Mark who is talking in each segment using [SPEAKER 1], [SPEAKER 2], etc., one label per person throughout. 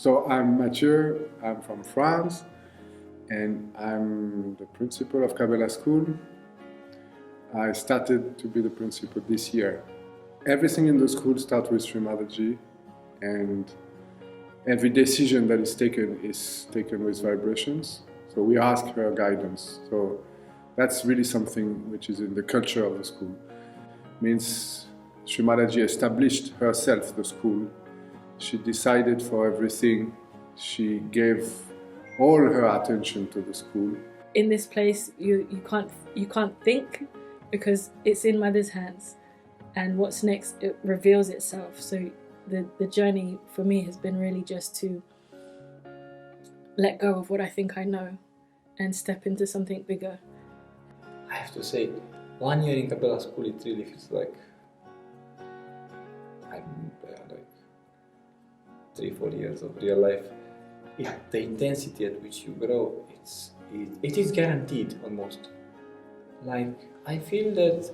[SPEAKER 1] So I'm Mathieu, I'm from France, and I'm the principal of Kabbalah School. I started to be the principal this year. Everything in the school starts with Srimadaji, and every decision that is taken with vibrations. So we ask her guidance. So that's really something which is in the culture of the school. Means Srimadaji established herself the school. She decided for everything. She gave all her attention to the school.
[SPEAKER 2] In this place, you can't think because it's in Mother's hands, and what's next, it reveals itself. So the journey for me has been really just to let go of what I think I know and step into something bigger.
[SPEAKER 3] I have to say, 1 year in Kabbalah school, it really feels like I'm like 3-4 years of real life. Yeah, the intensity at which you grow, it is guaranteed almost. Like, I feel that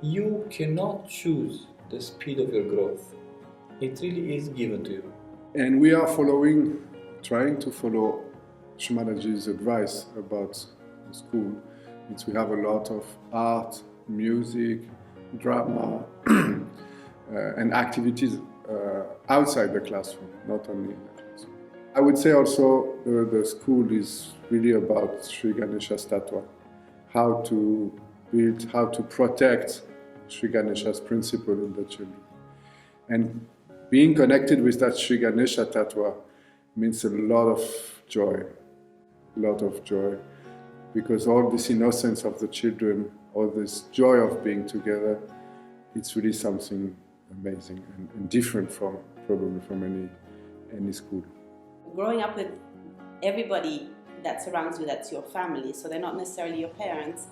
[SPEAKER 3] you cannot choose the speed of your growth. It really is given to you.
[SPEAKER 1] And we are trying to follow Srimadaji's advice about the school. We have a lot of art, music, drama, and activities outside the classroom, not only in the classroom. I would say also the school is really about Sri Ganesha's tattva, how to build, how to protect Sri Ganesha's principle in the children. And being connected with that Sri Ganesha tattva means a lot of joy, because all this innocence of the children, all this joy of being together, it's really something amazing and different from probably from any school.
[SPEAKER 4] Growing up with everybody that surrounds you, that's your family, so they're not necessarily your parents,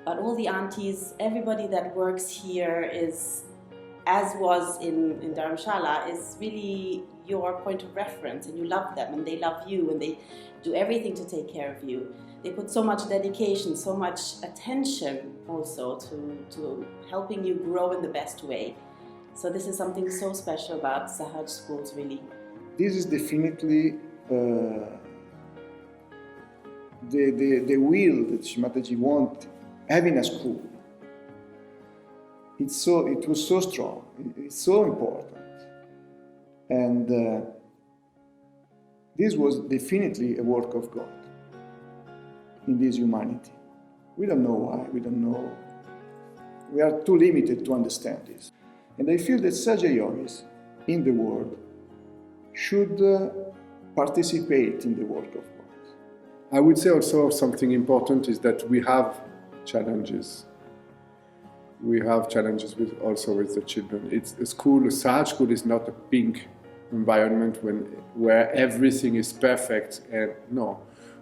[SPEAKER 4] but all the aunties, everybody that works here is, as was in Dharamshala, is really your point of reference, and you love them and they love you and they do everything to take care of you. They put so much dedication, so much attention also to helping you grow in the best way. So this is something so special about Sahaj schools, really.
[SPEAKER 5] This is definitely the will that Srimadaji wanted having a school. It was so strong, it's so important. And this was definitely a work of God in this humanity. We don't know why, we don't know. We are too limited to understand this. And I feel that Sahaja Yogis in the world should participate in the work of God.
[SPEAKER 1] I would say also something important is that we have challenges. We have challenges also with the children. It's a Sahaj school is not a pink environment where everything is perfect. And no,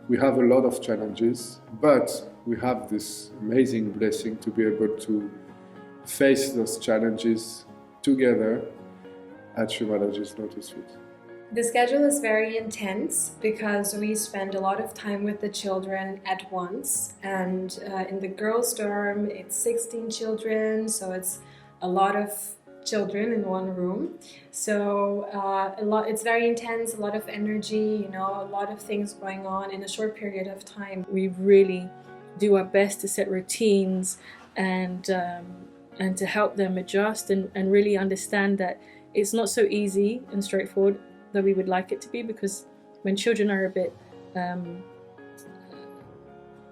[SPEAKER 1] we have a lot of challenges, but we have this amazing blessing to be able to face those challenges together at Srimadaji's Lotus Feet.
[SPEAKER 6] The schedule is very intense because we spend a lot of time with the children at once, and in the girls' dorm it's 16 children, so it's a lot of children in one room. So it's very intense, a lot of energy, a lot of things going on in a short period of time.
[SPEAKER 2] We really do our best to set routines and to help them adjust and really understand that it's not so easy and straightforward that we would like it to be, because when children are a bit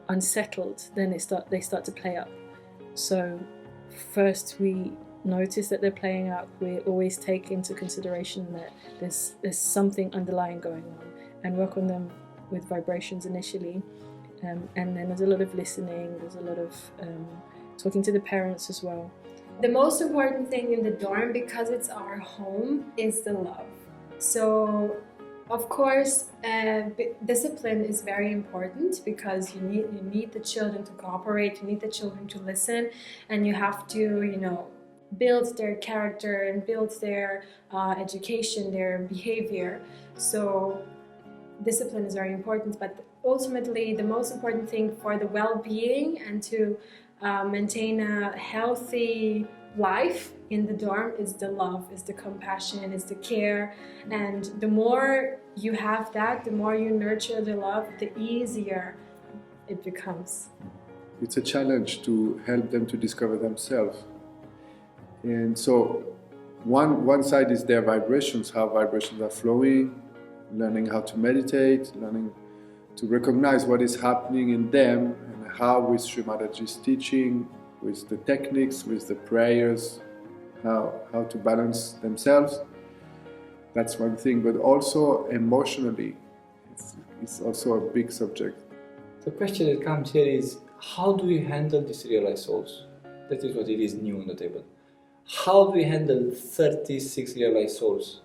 [SPEAKER 2] unsettled, then they start to play up. So first we notice that they're playing up. We always take into consideration that there's something underlying going on and work on them with vibrations initially, and then there's a lot of listening, there's a lot of talking to the parents as well.
[SPEAKER 6] The most important thing in the dorm, because it's our home, is the love. So, of course, discipline is very important because you need the children to cooperate, you need the children to listen, and you have to, build their character and build their education, their behavior. So, discipline is very important, but ultimately the most important thing for the well-being and to maintain a healthy life in the dorm is the love, is the compassion, is the care. And the more you have that, the more you nurture the love, the easier it becomes.
[SPEAKER 1] It's a challenge to help them to discover themselves. And so one side is their vibrations, how vibrations are flowing, learning how to meditate, learning to recognize what is happening in them, and how with Sri Mataji's teaching, with the techniques, with the prayers, how to balance themselves. That's one thing, but also emotionally, it's also a big subject.
[SPEAKER 3] The question that comes here is, how do we handle these realized souls? That is what it is new on the table. How do we handle 36 realized souls?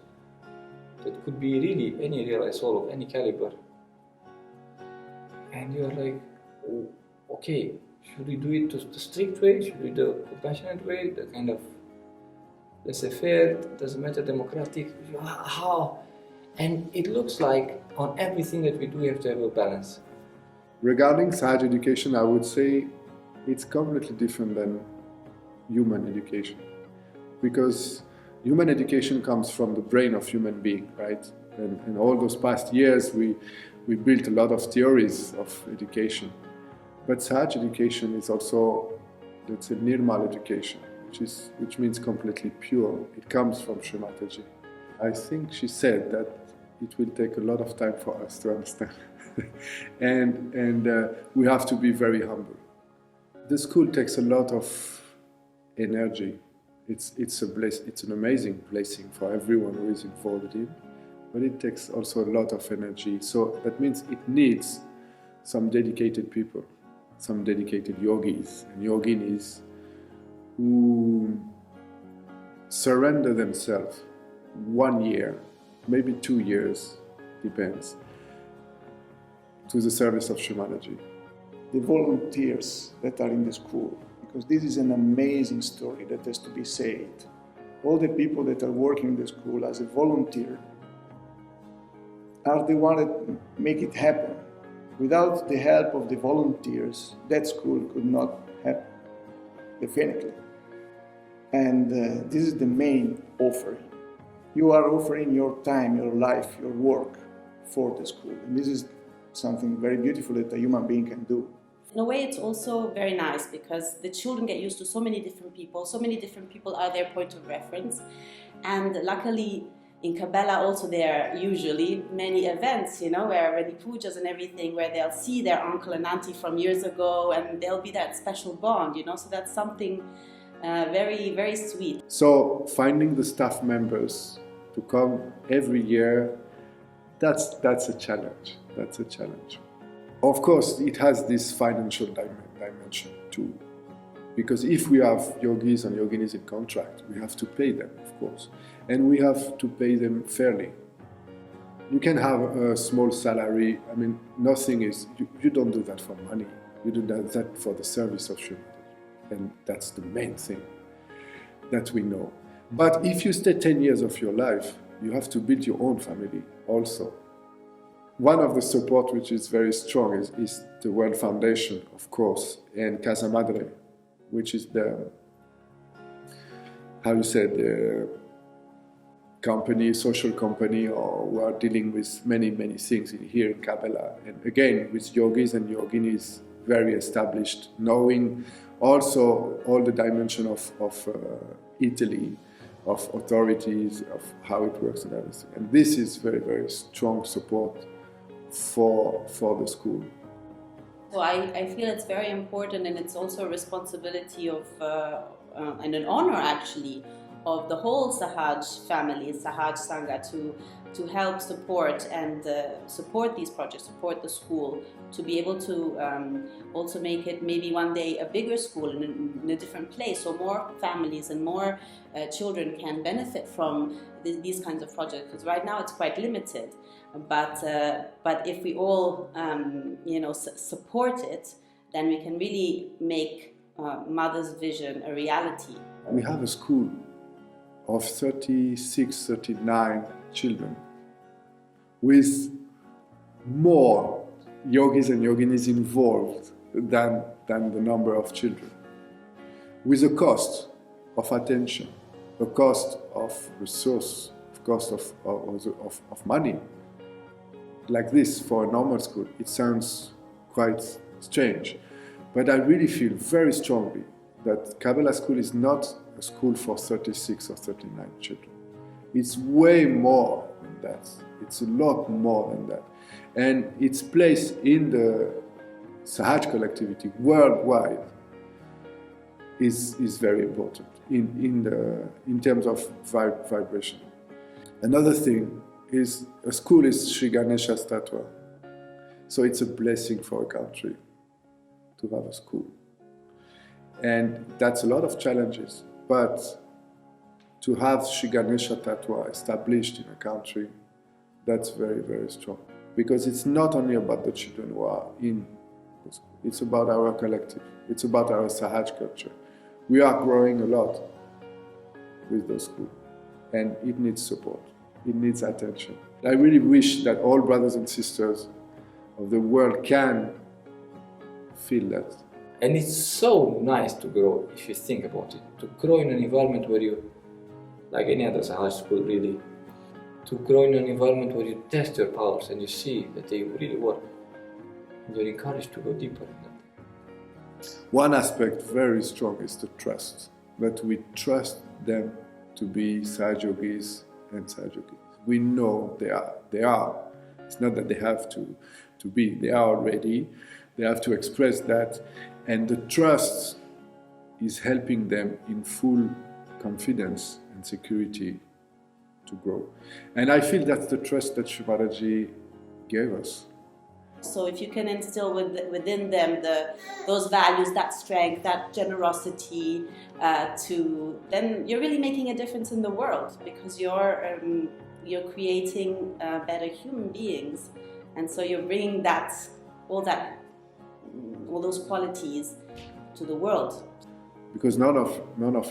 [SPEAKER 3] That could be really any realized soul of any caliber. And you're like, oh, okay, should we do it the strict way? Should we do the compassionate way? The kind of laissez-faire, doesn't matter, democratic? How? And it looks like on everything that we do, we have to have a balance.
[SPEAKER 1] Regarding Sahaj education, I would say it's completely different than human education. Because human education comes from the brain of human being, right? And all those past years, we built a lot of theories of education. But Sahaj education is also, let's say, Nirmal education, which means completely pure. It comes from Sri Mataji. I think she said that it will take a lot of time for us to understand. and we have to be very humble. The school takes a lot of energy. It's an amazing blessing for everyone who is involved in, but it takes also a lot of energy. So that means it needs some dedicated people, some dedicated yogis and yoginis who surrender themselves 1 year, maybe 2 years, depends, to the service of Sri Mataji.
[SPEAKER 5] The volunteers that are in the school, because this is an amazing story that has to be said. All the people that are working in the school as a volunteer are the ones that make it happen. Without the help of the volunteers, that school could not happen, definitely. And this is the main offering. You are offering your time, your life, your work for the school. And this is something very beautiful that a human being can do.
[SPEAKER 4] In a way, it's also very nice because the children get used to so many different people are their point of reference. And luckily, in Kabbalah also there are usually many events, where already pujas and everything, where they'll see their uncle and auntie from years ago and there'll be that special bond, so that's something very, very sweet.
[SPEAKER 1] So finding the staff members to come every year, that's a challenge. That's a challenge. Of course, it has this financial dimension too. Because if we have yogis and yoginis in contract, we have to pay them, of course. And we have to pay them fairly. You can have a small salary. I mean, nothing is, you don't do that for money. You do that for the service of Sri Mataji. And that's the main thing that we know. But if you stay 10 years of your life, you have to build your own family also. One of the support which is very strong is the World Foundation, of course, and Casa Madre, which is the, the company, social company, or we are dealing with many, many things here in Kabbalah. And again, with yogis and yoginis, very established, knowing also all the dimension of Italy, of authorities, of how it works and everything. And this is very, very strong support for the school.
[SPEAKER 4] So I feel it's very important, and it's also a responsibility of, and an honor actually, of the whole Sahaj family, Sahaj Sangha, to help support and support these projects, support the school, to be able to also make it maybe one day a bigger school in a different place, so more families and more children can benefit from these kinds of projects. Because right now it's quite limited, but if we all support it, then we can really make Mother's vision a reality.
[SPEAKER 1] We have a school of 36, 39 children with more yogis and yoginis involved than the number of children, with a cost of attention, a cost of resource, a cost of money. Like this for a normal school, it sounds quite strange, but I really feel very strongly that Kabbalah School is not a school for 36 or 39 children. It's way more than that. It's a lot more than that. And its place in the Sahaj collectivity worldwide is very important in terms of vibration. Another thing is a school is Sri Ganesha's tattwa. So it's a blessing for a country to have a school. And that's a lot of challenges. But to have Sri Ganesha tattwa established in a country, that's very, very strong. Because it's not only about the children who are in the school. It's about our collective. It's about our Sahaj culture. We are growing a lot with those schools. And it needs support. It needs attention. I really wish that all brothers and sisters of the world can feel that.
[SPEAKER 3] And it's so nice to grow, if you think about it, to grow in an environment where you, like any other Sahaj school really, to grow in an environment where you test your powers and you see that they really work. And you're encouraged to go deeper in them.
[SPEAKER 1] One aspect very strong is the trust. That we trust them to be Sahajogis and Sahajogis. We know they are. It's not that they have to be. They are already. They have to express that. And the trust is helping them in full confidence and security to grow. And I feel that's the trust that Shri Mataji gave us.
[SPEAKER 4] So if you can instill within them those values, that strength, that generosity, then you're really making a difference in the world, because you're creating better human beings, and so you're bringing all those qualities to the world.
[SPEAKER 1] Because none of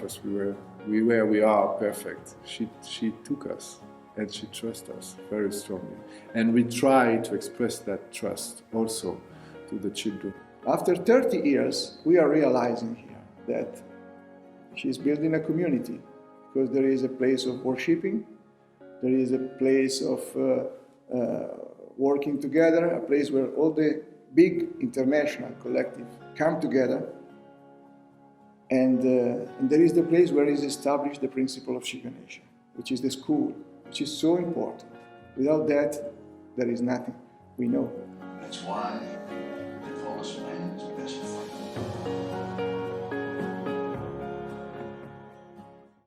[SPEAKER 1] us we are perfect. She took us. And she trusts us very strongly. And we try to express that trust also to the children.
[SPEAKER 5] After 30 years, we are realizing here that she's building a community, because there is a place of worshiping, there is a place of working together, a place where all the big international collective come together, and there is the place where is established the principle of Sri Ganesha, which is the school, which is so important. Without that, there is nothing. We know.
[SPEAKER 7] That's why the tallest man